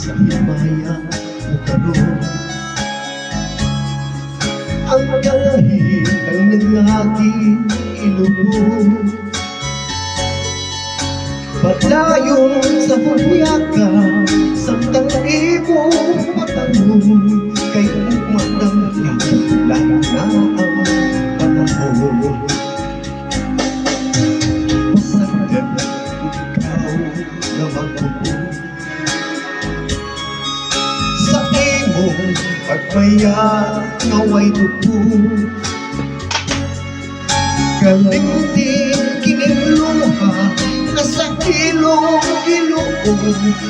sa himaya mo karon. Ang kahitang ng aking ilubog, padayon sa hulyaka, samtang imong patanong, kay umatang lain na ang panahon. Pasagdan ikaw na magpupong sa imong pagmaya, ngaway tupong. Kalimtin kinilungha na sa ilong-ilong,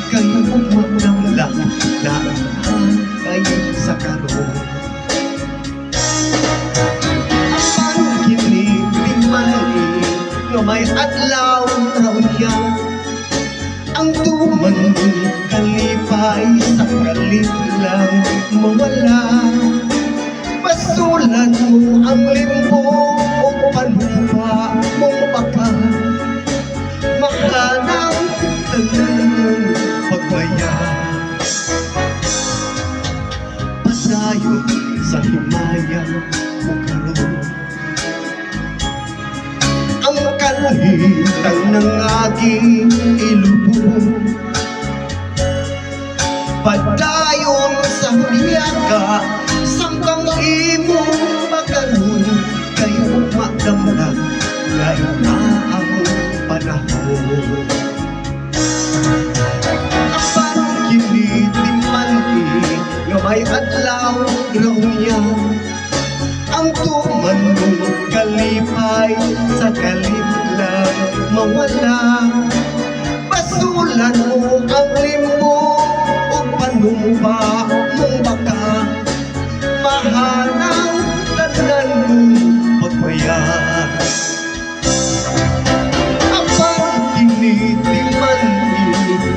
kayo magdamlang laang kayo sa karon. Ang kiniling mali na may adlaw raw niya, ang tuman kalipay sa kalit lang mawala. Pasulan mo ang limbo o panumpa mong baka, mahanang tanan pagmaya. Padayon sa himaya mo karon, ang kalhitang ng aking ilubog, padayon sa hulyaka, samtang imong pagkaroon, kayo magdamlag lain na ang panahon. Apan kinitin man nga may adlaw raw niya, ang tuman mong kalipay sa kalit lang mawala. Pasulan mo ang limbo o panumpa mong baka, mahanang tanan mong pagmaya. Apang kinitiman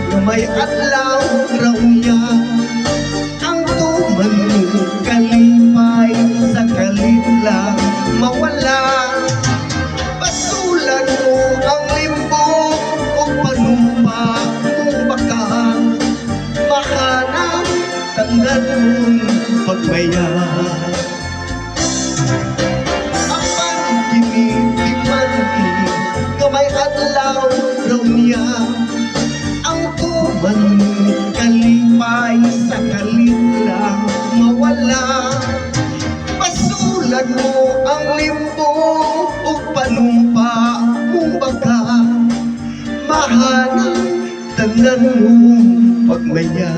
na may adlaw raw niya, ang tuman mong kalipay sa kalit lang mawala. Pasulan mo ang limbo o panumpa mong baka, mahanang tanan mong pagmaya. Apang kinitiman na may adlaw raw niya, ang tuman mong kalipay sa kalit lang mawala. Pasulan mo ang limbo o panumpa mong baka, mahanang tanan mong pagmaya.